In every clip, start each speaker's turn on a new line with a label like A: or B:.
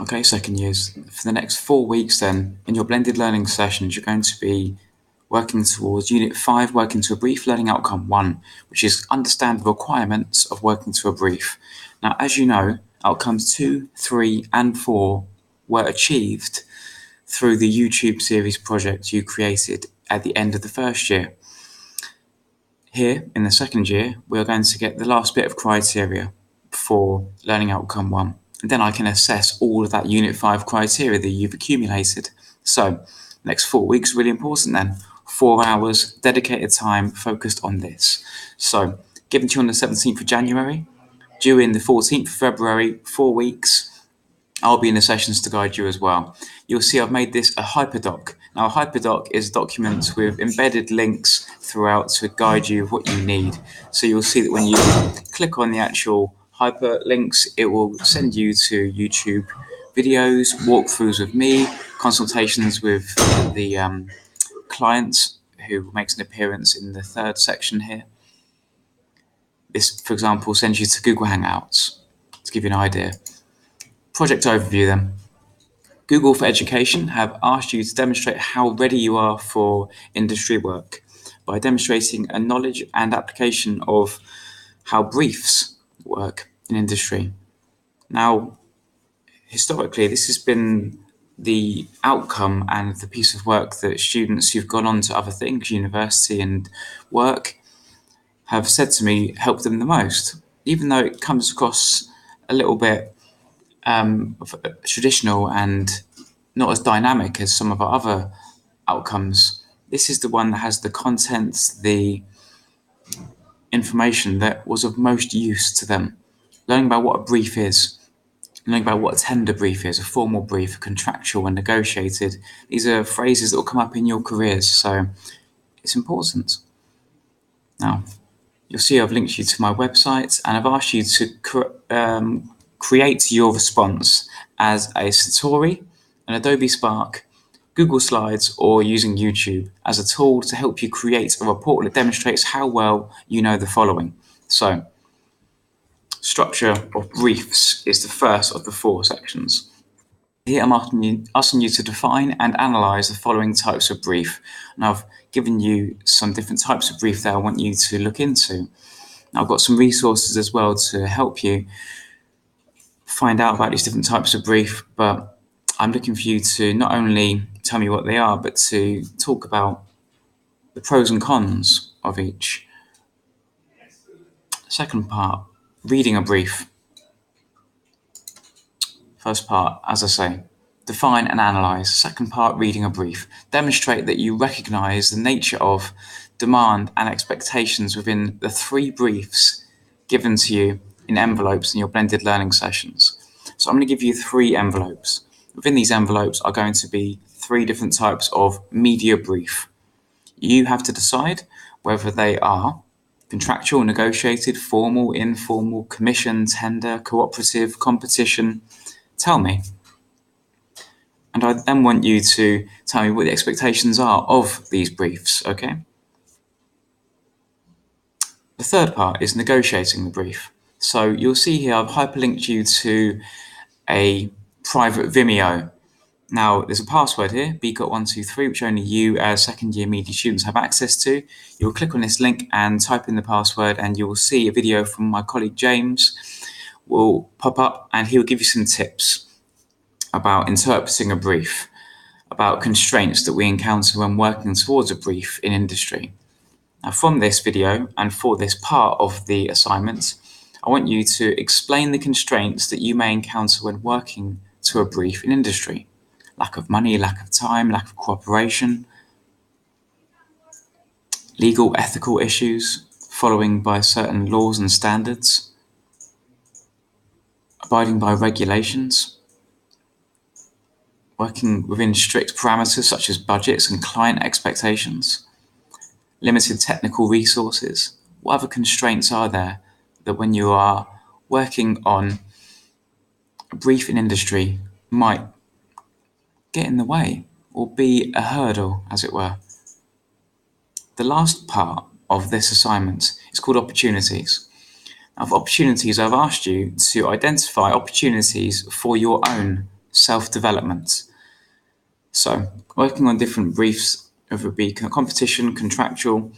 A: Okay, second years. For the next 4 weeks then, in your blended learning sessions, you're going to be working towards Unit 5, working to a brief, learning outcome 1, which is understand the requirements of working to a brief. Now, as you know, outcomes 2, 3, and 4 were achieved through the YouTube series project you created at the end of the first year. Here, in the second year, we're going to get the last bit of criteria for learning outcome 1. And then I can assess all of that Unit 5 criteria that you've accumulated. So, next 4 weeks, really important then. 4 hours, dedicated time, focused on this. So, given to you on the 17th of January, due in the 14th of February, 4 weeks, I'll be in the sessions to guide you as well. You'll see I've made this a hyperdoc. Now, a hyperdoc is a document with embedded links throughout to guide you what you need. So you'll see that when you click on the actual hyperlinks, it will send you to YouTube videos, walkthroughs with me, consultations with the client who makes an appearance in the third section here. This, for example, sends you to Google Hangouts to give you an idea. Project overview then. Google for Education have asked you to demonstrate how ready you are for industry work by demonstrating a knowledge and application of how briefs work in industry. Now, historically, this has been the outcome and the piece of work that students who've gone on to other things, university and work, have said to me helped them the most, even though it comes across a little bit traditional and not as dynamic as some of our other outcomes. This is the one that has the content, the information that was of most use to them. Learning about what a brief is, learning about what a tender brief is, a formal brief, a contractual and negotiated. These are phrases that will come up in your careers, so it's important. Now, you'll see I've linked you to my website and I've asked you to create your response as a Satori, an Adobe Spark, Google Slides, or using YouTube as a tool to help you create a report that demonstrates how well you know the following. So, structure of briefs is the first of the 4 sections. Here I'm asking you to define and analyze the following types of brief. And I've given you some different types of brief that I want you to look into. I've got some resources as well to help you find out about these different types of brief, but I'm looking for you to not only tell me what they are, but to talk about the pros and cons of each. Second part, reading a brief. First part, as I say, define and analyze. Second part, reading a brief. Demonstrate that you recognize the nature of demand and expectations within the 3 briefs given to you in envelopes in your blended learning sessions. So I'm going to give you 3 envelopes. Within these envelopes are going to be 3 different types of media brief. You have to decide whether they are contractual, negotiated, formal, informal, commission, tender, cooperative, competition. Tell me. And I then want you to tell me what the expectations are of these briefs, okay? The third part is negotiating the brief. So you'll see here I've hyperlinked you to a private Vimeo. Now, there's a password here, bgot123, which only you as second year media students have access to. You'll click on this link and type in the password and you will see a video from my colleague James will pop up and he'll give you some tips about interpreting a brief, about constraints that we encounter when working towards a brief in industry. Now, from this video and for this part of the assignment, I want you to explain the constraints that you may encounter when working to a brief in industry. Lack of money, lack of time, lack of cooperation, legal, ethical issues, following by certain laws and standards, abiding by regulations, working within strict parameters such as budgets and client expectations, limited technical resources. What other constraints are there that when you are working on a brief in industry might get in the way or be a hurdle, as it were? The last part of this assignment is called opportunities. Now, for opportunities, I've asked you to identify opportunities for your own self-development. So, working on different briefs, whether it be competition, contractual,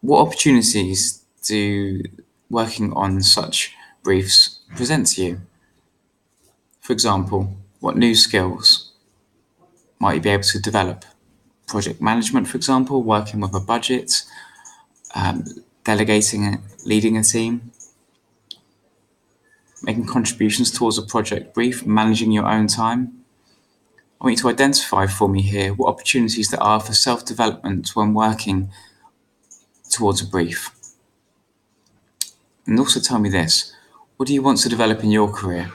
A: what opportunities do working on such briefs present to you? For example, what new skills might you be able to develop? Project management, for example, working with a budget, delegating, leading a team, making contributions towards a project brief, managing your own time. I want you to identify for me here what opportunities there are for self-development when working towards a brief. And also tell me this, what do you want to develop in your career?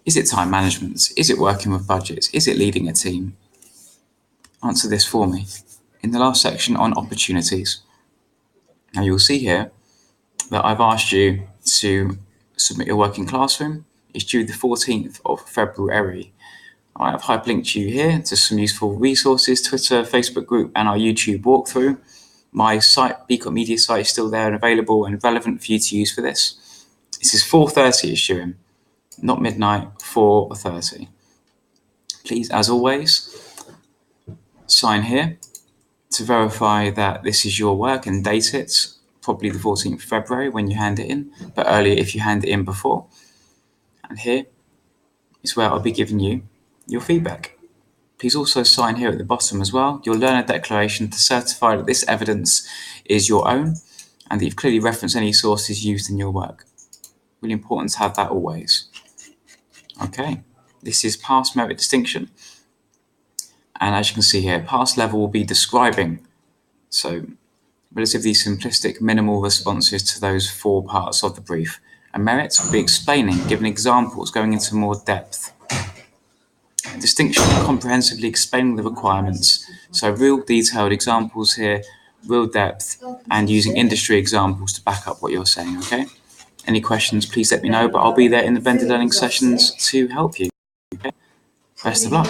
A: Is it time management? Is it working with budgets? Is it leading a team? Answer this for me. In the last section on opportunities, now you'll see here that I've asked you to submit your working classroom. It's due the 14th of February. I've hyperlinked you here to some useful resources, Twitter, Facebook group, and our YouTube walkthrough. My site, Beacon Media site, is still there and available and relevant for you to use for this. This is 4:30 it's due, not midnight, 4:30. Please, as always, sign here to verify that this is your work and date it, probably the 14th of February when you hand it in, but earlier if you hand it in before. And here is where I'll be giving you your feedback. Please also sign here at the bottom as well your learner declaration to certify that this evidence is your own and that you've clearly referenced any sources used in your work. Really important to have that always. Okay, this is pass merit distinction. And as you can see here, pass level will be describing. So relatively simplistic, minimal responses to those 4 parts of the brief. And merit will be explaining, giving examples, going into more depth. Distinction, comprehensively explaining the requirements. So real detailed examples here, real depth, and using industry examples to back up what you're saying, okay? Any questions, please let me know, but I'll be there in the blended learning sessions to help you, okay? Best of luck.